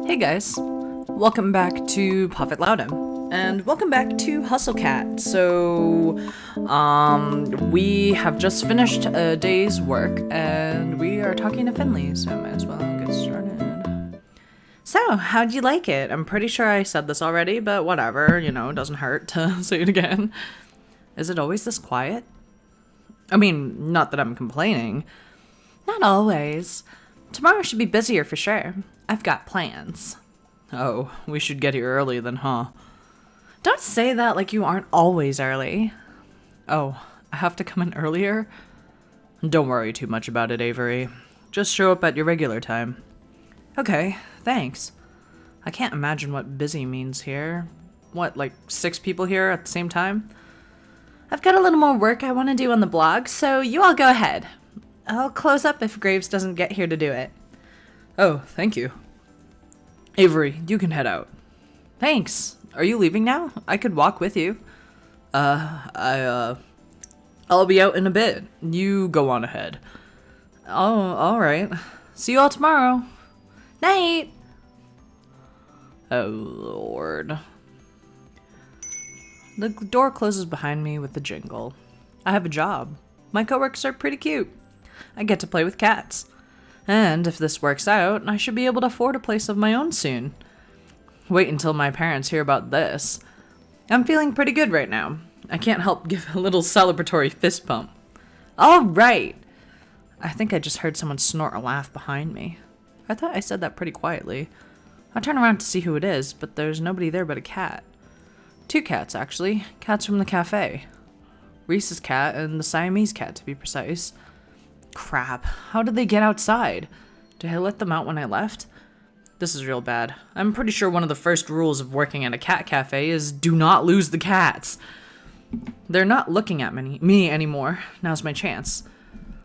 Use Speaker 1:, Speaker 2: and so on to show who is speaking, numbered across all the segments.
Speaker 1: Hey guys, welcome back to Puffet Loudon, and welcome back to Hustle Cat. So, we have just finished a day's work, and we are talking to Finley, so I might as well get started. So, how'd you like it? I'm pretty sure I said this already, but whatever, it doesn't hurt to say it again. Is it always this quiet? I mean, not that I'm complaining. Not always. Tomorrow should be busier for sure. I've got plans. Oh, we should get here early then, huh? Don't say that like you aren't always early. Oh, I have to come in earlier? Don't worry too much about it, Avery. Just show up at your regular time. Okay, thanks. I can't imagine what busy means here. What, like 6 people here at the same time? I've got a little more work I want to do on the blog, so you all go ahead. I'll close up if Graves doesn't get here to do it. Oh, thank you. Avery, you can head out. Thanks. Are you leaving now? I could walk with you. I'll be out in a bit. You go on ahead. Oh, alright. See you all tomorrow. Night. Oh, Lord. The door closes behind me with a jingle. I have a job. My coworkers are pretty cute. I get to play with cats. And if this works out, I should be able to afford a place of my own soon. Wait until my parents hear about this. I'm feeling pretty good right now. I can't help give a little celebratory fist pump. All right. I think I just heard someone snort a laugh behind me. I thought I said that pretty quietly. I turn around to see who it is, but there's nobody there but a cat. 2 cats, actually. Cats from the cafe. Reese's cat and the Siamese cat, to be precise. Crap. How did they get outside? Did I let them out when I left? This is real bad. I'm pretty sure one of the first rules of working at a cat cafe is do not lose the cats. They're not looking at me anymore. Now's my chance.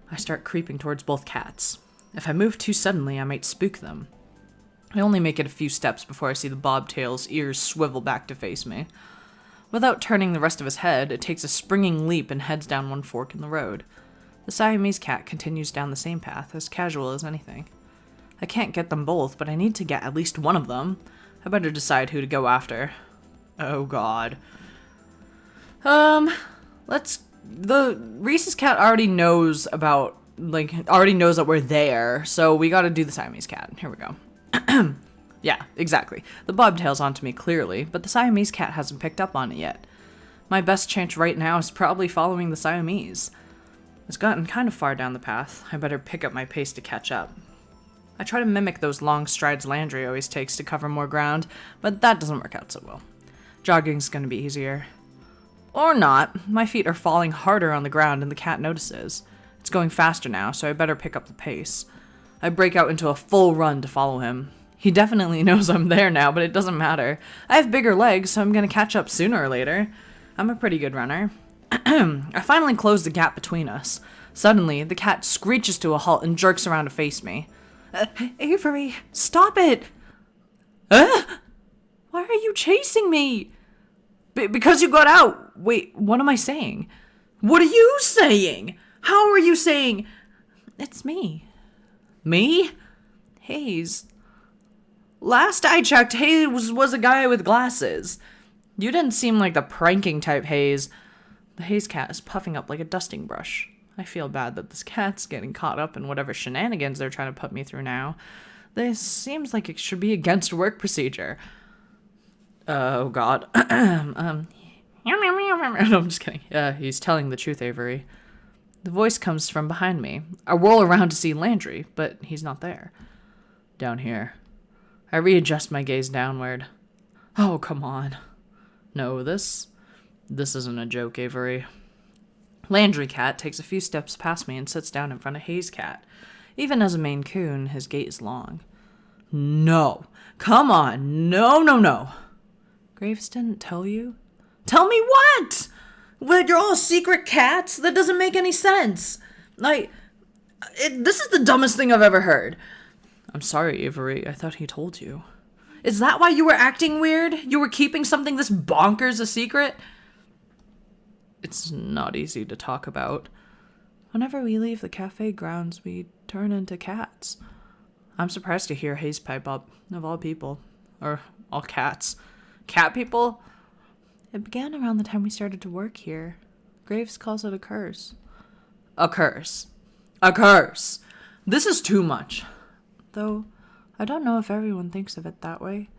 Speaker 1: I start creeping towards both cats. If I move too suddenly, I might spook them. I only make it a few steps before I see the bobtail's ears swivel back to face me. Without turning the rest of his head, it takes a springing leap and heads down one fork in the road. The Siamese cat continues down the same path, as casual as anything. I can't get them both, but I need to get at least one of them. I better decide who to go after. Oh god. The Reese's cat already knows that we're there, so we gotta do the Siamese cat. Here we go. Yeah, exactly. The bobtail's onto me clearly, but the Siamese cat hasn't picked up on it yet. My best chance right now is probably following the Siamese. It's gotten kind of far down the path. I better pick up my pace to catch up. I try to mimic those long strides Landry always takes to cover more ground, but that doesn't work out so well. Jogging's gonna be easier. Or not. My feet are falling harder on the ground and the cat notices. It's going faster now, so I better pick up the pace. I break out into a full run to follow him. He definitely knows I'm there now, but it doesn't matter. I have bigger legs, so I'm gonna catch up sooner or later. I'm a pretty good runner. I finally close the gap between us. Suddenly, the cat screeches to a halt and jerks around to face me. Avery, stop it! Why are you chasing me? Because you got out. Wait, what am I saying? What are you saying? How are you saying? It's me. Me? Hayes. Last I checked, Hayes was a guy with glasses. You didn't seem like the pranking type Hayes. The Hayes cat is puffing up like a dusting brush. I feel bad that this cat's getting caught up in whatever shenanigans they're trying to put me through now. This seems like it should be against work procedure. Oh god. I'm just kidding. He's telling the truth, Avery. The voice comes from behind me. I whirl around to see Landry, but he's not there. Down here. I readjust my gaze downward. Oh, come on. No, this isn't a joke, Avery. Landry cat takes a few steps past me and sits down in front of Hayes cat. Even as a Maine Coon, his gait is long. No. Come on. No. Graves didn't tell you? Tell me what? Well, you're all secret cats? That doesn't make any sense. This is the dumbest thing I've ever heard. I'm sorry, Avery. I thought he told you. Is that why you were acting weird? You were keeping something this bonkers a secret? It's not easy to talk about. Whenever we leave the cafe grounds, we turn into cats. I'm surprised to hear Hayes pipe up, of all people. Or all cats. Cat people? It began around the time we started to work here. Graves calls it a curse. A curse. A curse! This is too much. Though, I don't know if everyone thinks of it that way.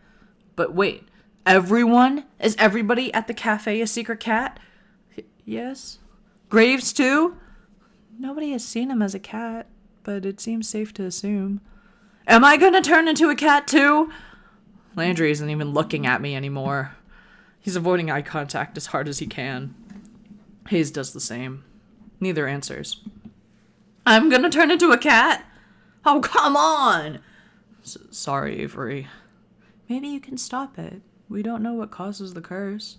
Speaker 1: But wait, everyone? Is everybody at the cafe a secret cat? Yes. Graves too? Nobody has seen him as a cat, but it seems safe to assume. Am I gonna turn into a cat too? Landry isn't even looking at me anymore. He's avoiding eye contact as hard as he can. Hayes does the same. Neither answers. I'm gonna turn into a cat? Oh, come on! Sorry, Avery. Maybe you can stop it. We don't know what causes the curse.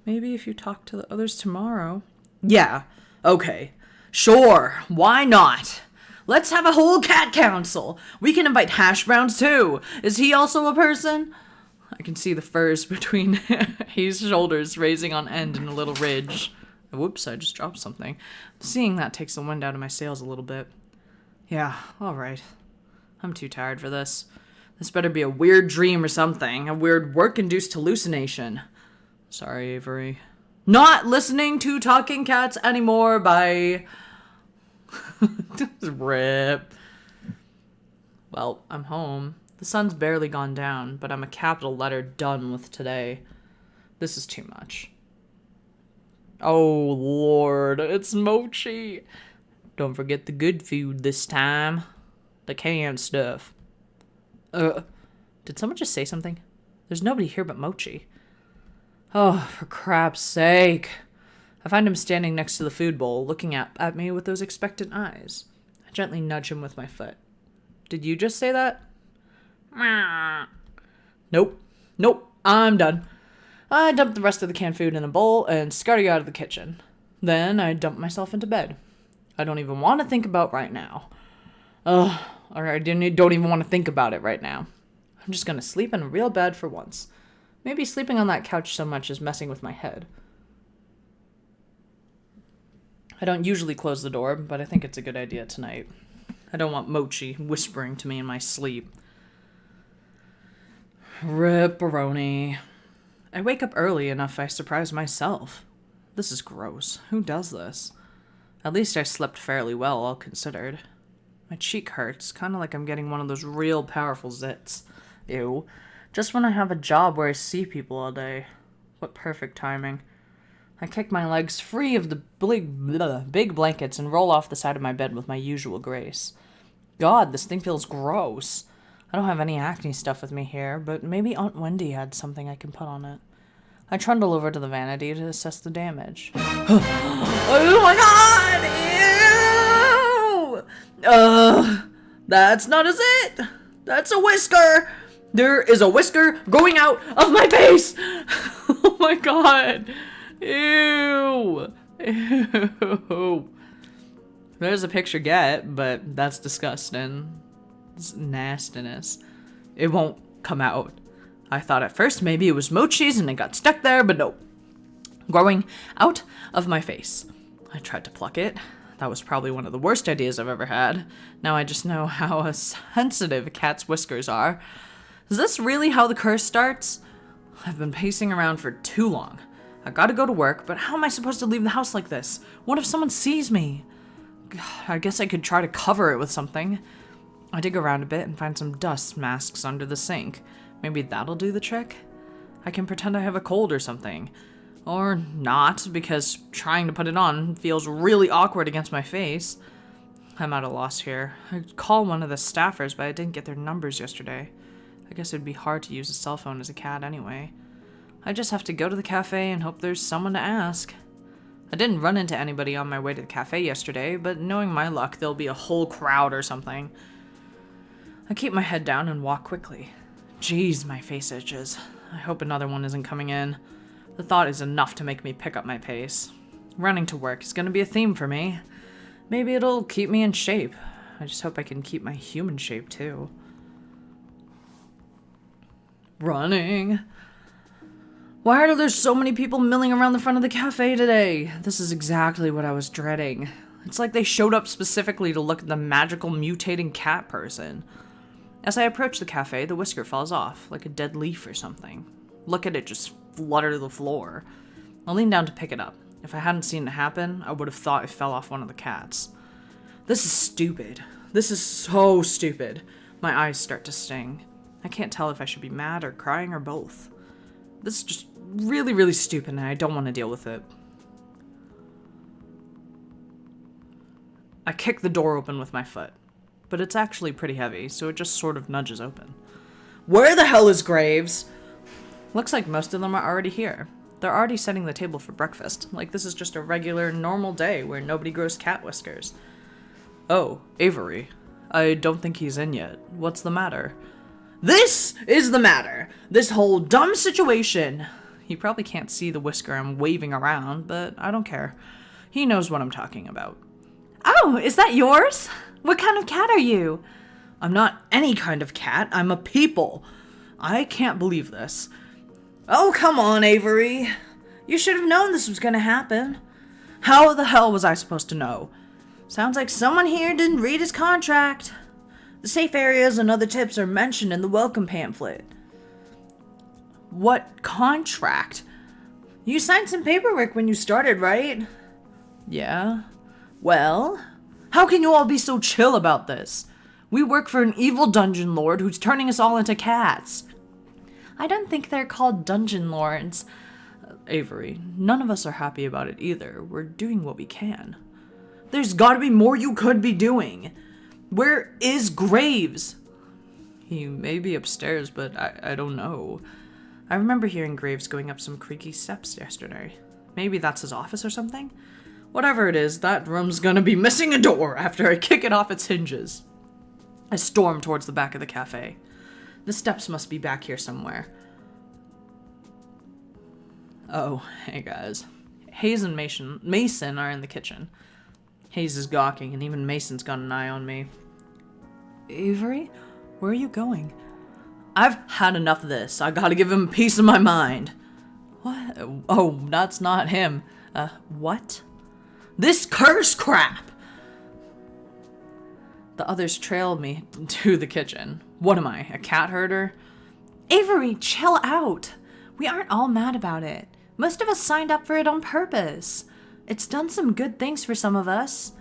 Speaker 1: Maybe if you talk to the others tomorrow. Yeah, okay. Sure, why not? Let's have a whole cat council. We can invite Hash Browns too. Is he also a person? I can see the furs between his shoulders raising on end in a little ridge. Whoops, I just dropped something. Seeing that takes the wind out of my sails a little bit. Yeah, alright. I'm too tired for this. This better be a weird dream or something. A weird work-induced hallucination. Sorry, Avery. Not listening to Talking Cats anymore. Bye. Rip. Well, I'm home. The sun's barely gone down, but I'm a capital letter done with today. This is too much. Oh, Lord, it's mochi. Don't forget the good food this time. The canned stuff. Did someone just say something? There's nobody here but Mochi. Oh, for crap's sake. I find him standing next to the food bowl, looking at me with those expectant eyes. I gently nudge him with my foot. Did you just say that? Nope, I'm done. I dumped the rest of the canned food in a bowl and scurry out of the kitchen. Then I dumped myself into bed. I don't even want to think about right now. Or I don't even want to think about it right now. I'm just going to sleep in a real bed for once. Maybe sleeping on that couch so much is messing with my head. I don't usually close the door, but I think it's a good idea tonight. I don't want Mochi whispering to me in my sleep. Ripperoni. I wake up early enough I surprise myself. This is gross. Who does this? At least I slept fairly well, all considered. My cheek hurts, kind of like I'm getting one of those real powerful zits. Ew. Just when I have a job where I see people all day. What perfect timing. I kick my legs free of the big blankets and roll off the side of my bed with my usual grace. God, this thing feels gross. I don't have any acne stuff with me here, but maybe Aunt Wendy had something I can put on it. I trundle over to the vanity to assess the damage. Oh my god! Ew! That's not a zit! That's a whisker! There is a whisker growing out of my face! Oh my god! Ew! Ew! There's a picture get, but that's disgusting. It's nastiness. It won't come out. I thought at first maybe it was Mochi's and it got stuck there, but nope. Growing out of my face. I tried to pluck it. That was probably one of the worst ideas I've ever had. Now I just know how sensitive a cat's whiskers are. Is this really how the curse starts? I've been pacing around for too long. I gotta go to work, but how am I supposed to leave the house like this? What if someone sees me? God, I guess I could try to cover it with something. I dig around a bit and find some dust masks under the sink. Maybe that'll do the trick? I can pretend I have a cold or something. Or not, because trying to put it on feels really awkward against my face. I'm at a loss here. I'd call one of the staffers, but I didn't get their numbers yesterday. I guess it'd be hard to use a cell phone as a cat anyway. I just have to go to the cafe and hope there's someone to ask. I didn't run into anybody on my way to the cafe yesterday, but knowing my luck, there'll be a whole crowd or something. I keep my head down and walk quickly. Jeez, my face itches. I hope another one isn't coming in. The thought is enough to make me pick up my pace. Running to work is going to be a theme for me. Maybe it'll keep me in shape. I just hope I can keep my human shape, too. Running. Why are there so many people milling around the front of the cafe today? This is exactly what I was dreading. It's like they showed up specifically to look at the magical mutating cat person. As I approach the cafe, the whisker falls off, like a dead leaf or something. Look at it just flutter to the floor. I lean down to pick it up. If I hadn't seen it happen, I would have thought it fell off one of the cats. This is stupid. This is so stupid. My eyes start to sting. I can't tell if I should be mad or crying or both. This is just really, really stupid and I don't want to deal with it. I kick the door open with my foot, but it's actually pretty heavy, so it just sort of nudges open. Where the hell is Graves? Looks like most of them are already here. They're already setting the table for breakfast, like this is just a regular, normal day where nobody grows cat whiskers. Oh, Avery. I don't think he's in yet. What's the matter? This is the matter! This whole dumb situation! He probably can't see the whisker I'm waving around, but I don't care. He knows what I'm talking about.
Speaker 2: Oh, is that yours? What kind of cat are you?
Speaker 1: I'm not any kind of cat. I'm a people. I can't believe this. Oh, come on, Avery. You should have known this was gonna happen. How the hell was I supposed to know? Sounds like someone here didn't read his contract. The safe areas and other tips are mentioned in the welcome pamphlet. What contract? You signed some paperwork when you started, right? Yeah. Well, how can you all be so chill about this? We work for an evil dungeon lord who's turning us all into cats.
Speaker 2: I don't think they're called dungeon lords.
Speaker 1: Avery, none of us are happy about it either. We're doing what we can. There's gotta be more you could be doing. Where is Graves? He may be upstairs, but I don't know. I remember hearing Graves going up some creaky steps yesterday. Maybe that's his office or something? Whatever it is, that room's gonna be missing a door after I kick it off its hinges. I storm towards the back of the cafe. The steps must be back here somewhere. Oh, hey guys. Hayes and Mason are in the kitchen. Hayes is gawking, and even Mason's got an eye on me. Avery, where are you going? I've had enough of this. I gotta give him a piece of my mind. What? Oh, that's not him. What? This curse crap! The others trailed me to the kitchen. What am I, a cat herder?
Speaker 2: Avery, chill out. We aren't all mad about it. Most of us signed up for it on purpose. It's done some good things for some of us.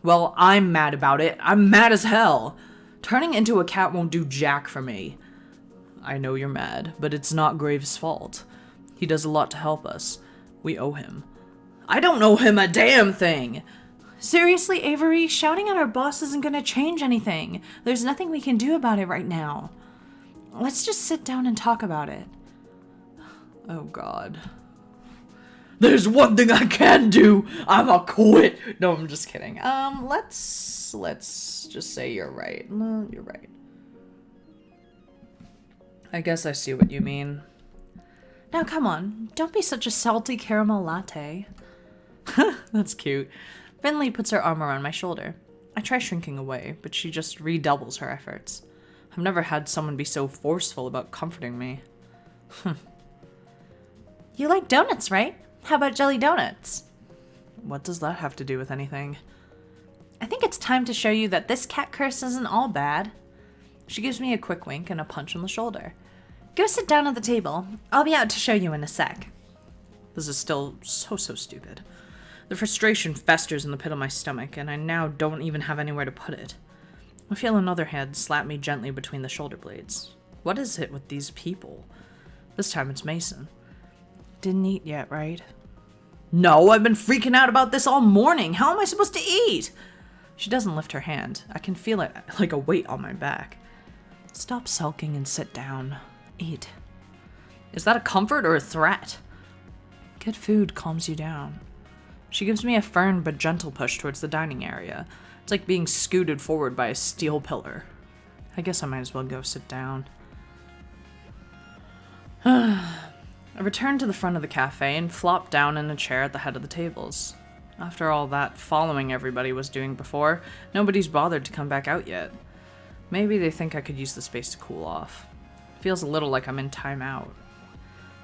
Speaker 1: Well, I'm mad about it. I'm mad as hell. Turning into a cat won't do jack for me. I know you're mad, but it's not Graves' fault. He does a lot to help us. We owe him. I don't owe him a damn thing!
Speaker 2: Seriously, Avery, shouting at our boss isn't gonna change anything. There's nothing we can do about it right now. Let's just sit down and talk about it.
Speaker 1: Oh, God. There's one thing I can do! I'ma quit! No, I'm just kidding. Let's just say you're right. No, you're right. I guess I see what you mean.
Speaker 2: Now, come on. Don't be such a salty caramel latte.
Speaker 1: That's cute. Finley puts her arm around my shoulder. I try shrinking away, but she just redoubles her efforts. I've never had someone be so forceful about comforting me.
Speaker 2: You like donuts, right? How about jelly donuts?
Speaker 1: What does that have to do with anything?
Speaker 2: I think it's time to show you that this cat curse isn't all bad.
Speaker 1: She gives me a quick wink and a punch on the shoulder.
Speaker 2: Go sit down at the table. I'll be out to show you in a sec.
Speaker 1: This is still so stupid. The frustration festers in the pit of my stomach, and I now don't even have anywhere to put it. I feel another hand slap me gently between the shoulder blades. What is it with these people? This time it's Mason. Didn't eat yet, right? No, I've been freaking out about this all morning. How am I supposed to eat? She doesn't lift her hand. I can feel it like a weight on my back. Stop sulking and sit down. Eat. Is that a comfort or a threat? Good food calms you down. She gives me a firm but gentle push towards the dining area. It's like being scooted forward by a steel pillar. I guess I might as well go sit down. I return to the front of the cafe and flop down in a chair at the head of the tables. After all that following everybody was doing before, nobody's bothered to come back out yet. Maybe they think I could use the space to cool off. Feels a little like I'm in timeout.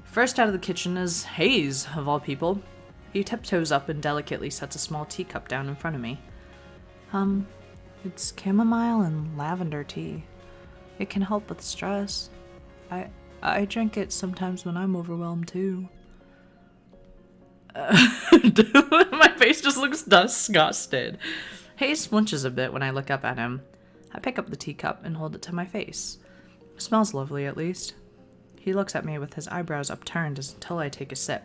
Speaker 1: First out of the kitchen is Hayes, of all people. He tiptoes up and delicately sets a small teacup down in front of me. It's chamomile and lavender tea. It can help with stress. I drink it sometimes when I'm overwhelmed too. My face just looks disgusted. Hayes flinches a bit when I look up at him. I pick up the teacup and hold it to my face. It smells lovely, at least. He looks at me with his eyebrows upturned until I take a sip.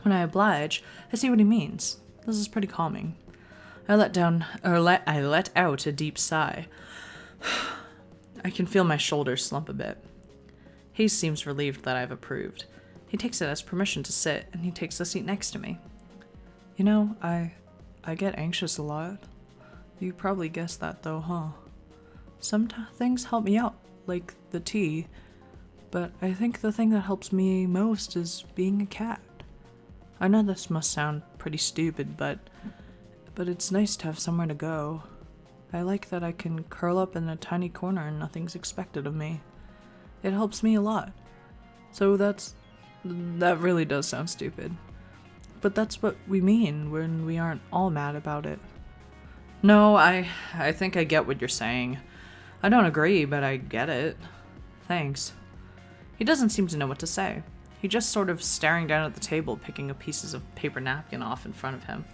Speaker 1: When I oblige, I see what he means. This is pretty calming. I let out a deep sigh. I can feel my shoulders slump a bit. Hayes seems relieved that I've approved. He takes it as permission to sit, and he takes the seat next to me. You know, I get anxious a lot. You probably guessed that though, huh? Some things help me out, like the tea, but I think the thing that helps me most is being a cat. I know this must sound pretty stupid, but it's nice to have somewhere to go. I like that I can curl up in a tiny corner and nothing's expected of me. It helps me a lot. So that really does sound stupid. But that's what we mean when we aren't all mad about it. No, I think I get what you're saying. I don't agree, but I get it. Thanks. He doesn't seem to know what to say. He's just sort of staring down at the table, picking up pieces of paper napkin off in front of him.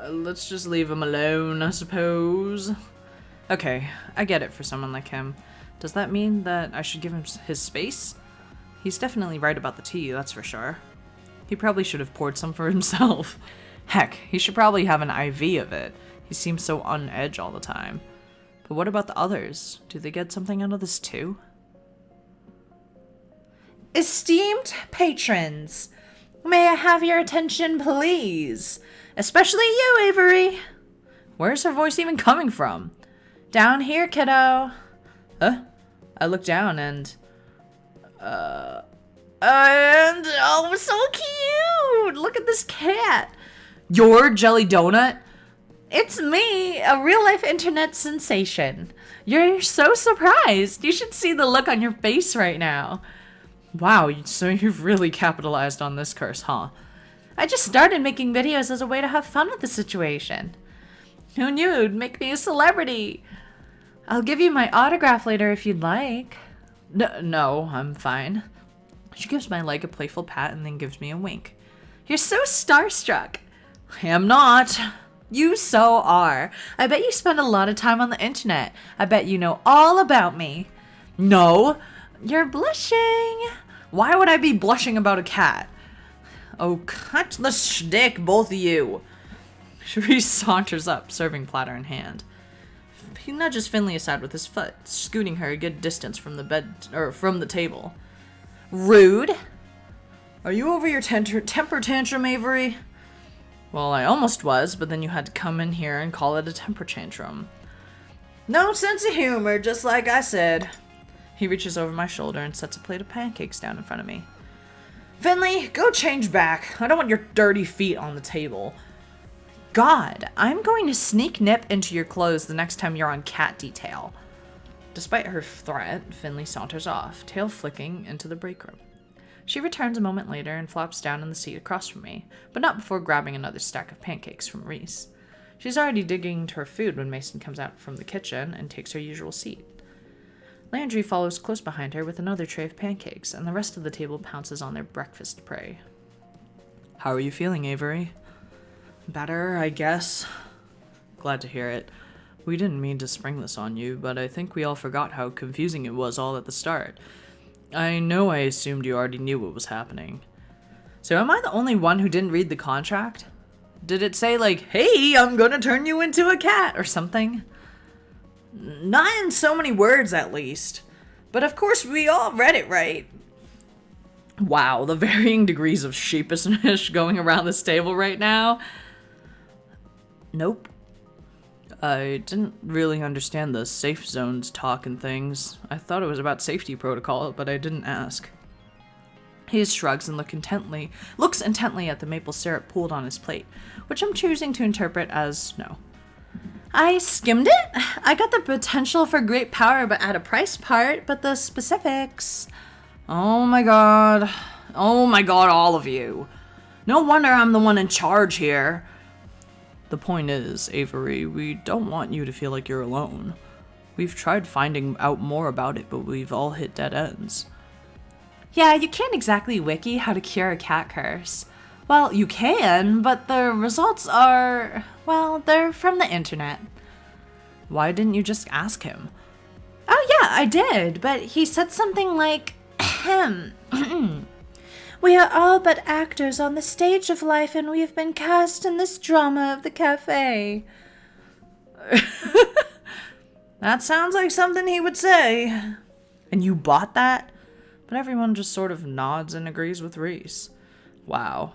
Speaker 1: Let's just leave him alone, I suppose. Okay, I get it for someone like him. Does that mean that I should give him his space? He's definitely right about the tea, that's for sure. He probably should have poured some for himself. Heck, he should probably have an IV of it. He seems so on edge all the time. But what about the others? Do they get something out of this too?
Speaker 2: Esteemed patrons, may I have your attention, please? Especially you, Avery.
Speaker 1: Where's her voice even coming from?
Speaker 2: Down here, kiddo.
Speaker 1: Huh? I look down and...
Speaker 2: oh, so cute! Look at this cat.
Speaker 1: Your jelly donut?
Speaker 2: It's me, a real-life internet sensation. You're so surprised. You should see the look on your face right now.
Speaker 1: Wow, so you've really capitalized on this curse, huh?
Speaker 2: I just started making videos as a way to have fun with the situation. Who knew it'd make me a celebrity? I'll give you my autograph later if you'd like.
Speaker 1: No, I'm fine. She gives my leg a playful pat and then gives me a wink.
Speaker 2: You're so starstruck.
Speaker 1: I am not.
Speaker 2: You so are. I bet you spend a lot of time on the internet. I bet you know all about me.
Speaker 1: No.
Speaker 2: You're blushing.
Speaker 1: Why would I be blushing about a cat? Oh, cut the shtick, both of you. She saunters up, serving platter in hand. He nudges Finley aside with his foot, scooting her a good distance from the table. Rude. Are you over your temper tantrum, Avery? Well, I almost was, but then you had to come in here and call it a temper tantrum.
Speaker 2: No sense of humor, just like I said.
Speaker 1: He reaches over my shoulder and sets a plate of pancakes down in front of me.
Speaker 2: Finley, go change back.
Speaker 1: I don't want your dirty feet on the table.
Speaker 2: God, I'm going to sneak nip into your clothes the next time you're on cat detail.
Speaker 1: Despite her threat, Finley saunters off, tail flicking into the break room. She returns a moment later and flops down in the seat across from me, but not before grabbing another stack of pancakes from Reese. She's already digging into her food when Mason comes out from the kitchen and takes her usual seat. Landry follows close behind her with another tray of pancakes, and the rest of the table pounces on their breakfast prey. How are you feeling, Avery? Better, I guess. Glad to hear it. We didn't mean to spring this on you, but I think we all forgot how confusing it was all at the start. I know I assumed you already knew what was happening. So am I the only one who didn't read the contract? Did it say like, hey, I'm gonna turn you into a cat or something?
Speaker 2: Not in so many words, at least. But of course we all read it right.
Speaker 1: Wow, the varying degrees of sheepishness going around this table right now. Nope. I didn't really understand the safe zones talk and things. I thought it was about safety protocol, but I didn't ask. He shrugs and looks intently at the maple syrup pooled on his plate, which I'm choosing to interpret as no.
Speaker 2: I skimmed it. I got the potential for great power but at a price part, but the specifics.
Speaker 1: Oh my god. Oh my god, all of you. No wonder I'm the one in charge here. The point is, Avery, we don't want you to feel like you're alone. We've tried finding out more about it, but we've all hit dead ends.
Speaker 2: Yeah, you can't exactly wiki how to cure a cat curse. Well, you can, but the results are, well, they're from the internet.
Speaker 1: Why didn't you just ask him?
Speaker 2: Oh yeah, I did, but he said something like, ahem. We are all but actors on the stage of life, and we have been cast in this drama of the cafe.
Speaker 1: That sounds like something he would say. And you bought that? But everyone just sort of nods and agrees with Reese. Wow.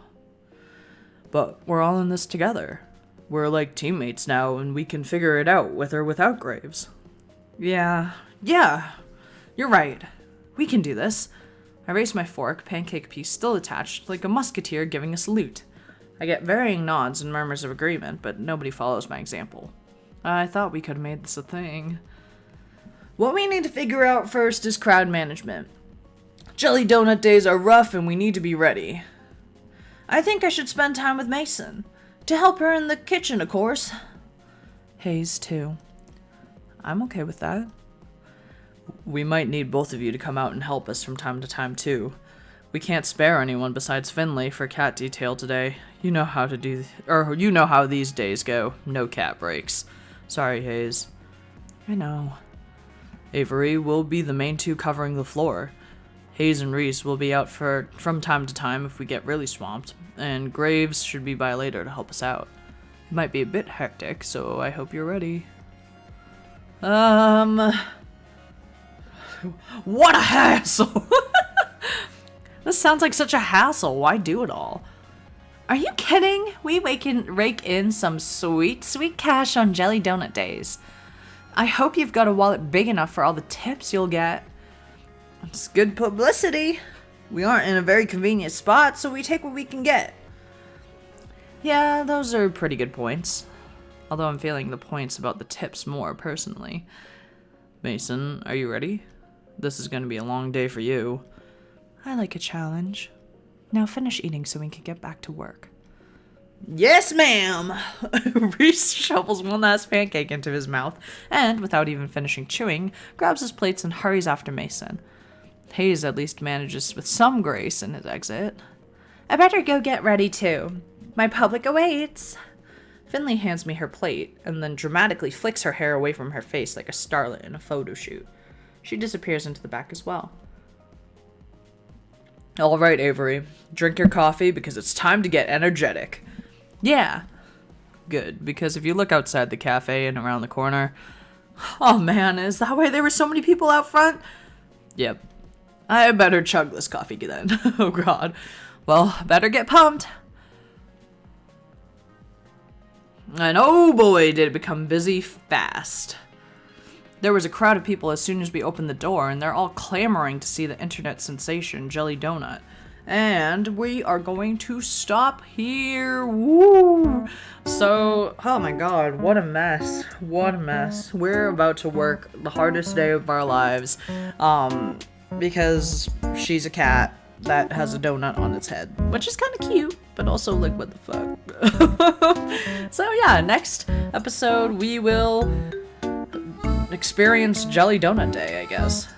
Speaker 1: But we're all in this together. We're like teammates now, and we can figure it out with or without Graves. Yeah, you're right. We can do this. I raise my fork, pancake piece still attached, like a musketeer giving a salute. I get varying nods and murmurs of agreement, but nobody follows my example. I thought we could have made this a thing. What we need to figure out first is crowd management. Jelly Donut days are rough and we need to be ready. I think I should spend time with Mason. To help her in the kitchen, of course. Hayes, too. I'm okay with that. We might need both of you to come out and help us from time to time, too. We can't spare anyone besides Finley for cat detail today. You know how these days go. No cat breaks. Sorry, Hayes. I know. Avery will be the main two covering the floor. Hayes and Reese will be out from time to time if we get really swamped, and Graves should be by later to help us out. It might be a bit hectic, so I hope you're ready. What a hassle! This sounds like such a hassle. Why do it all?
Speaker 2: Are you kidding? We rake in some sweet, sweet cash on Jelly Donut days. I hope you've got a wallet big enough for all the tips you'll get.
Speaker 1: It's good publicity. We aren't in a very convenient spot, so we take what we can get. Yeah, those are pretty good points. Although I'm feeling the points about the tips more personally. Mason, are you ready? This is going to be a long day for you. I like a challenge. Now finish eating so we can get back to work. Yes, ma'am! Reese shovels one last pancake into his mouth and, without even finishing chewing, grabs his plates and hurries after Mason. Hayes at least manages with some grace in his exit.
Speaker 2: I better go get ready too. My public awaits.
Speaker 1: Finley hands me her plate and then dramatically flicks her hair away from her face like a starlet in a photo shoot. She disappears into the back as well. All right, Avery. Drink your coffee because it's time to get energetic. Yeah. Good, because if you look outside the cafe and around the corner... Oh man, is that why there were so many people out front? Yep. I better chug this coffee then. Oh god. Well, better get pumped. And oh boy, did it become busy fast. There was a crowd of people as soon as we opened the door, and they're all clamoring to see the internet sensation, Jelly Donut. And we are going to stop here. Woo! So, oh my god, what a mess. What a mess. We're about to work the hardest day of our lives. Because she's a cat that has a donut on its head. Which is kind of cute, but also like, what the fuck? So yeah, next episode we will... experience Jelly Donut Day, I guess.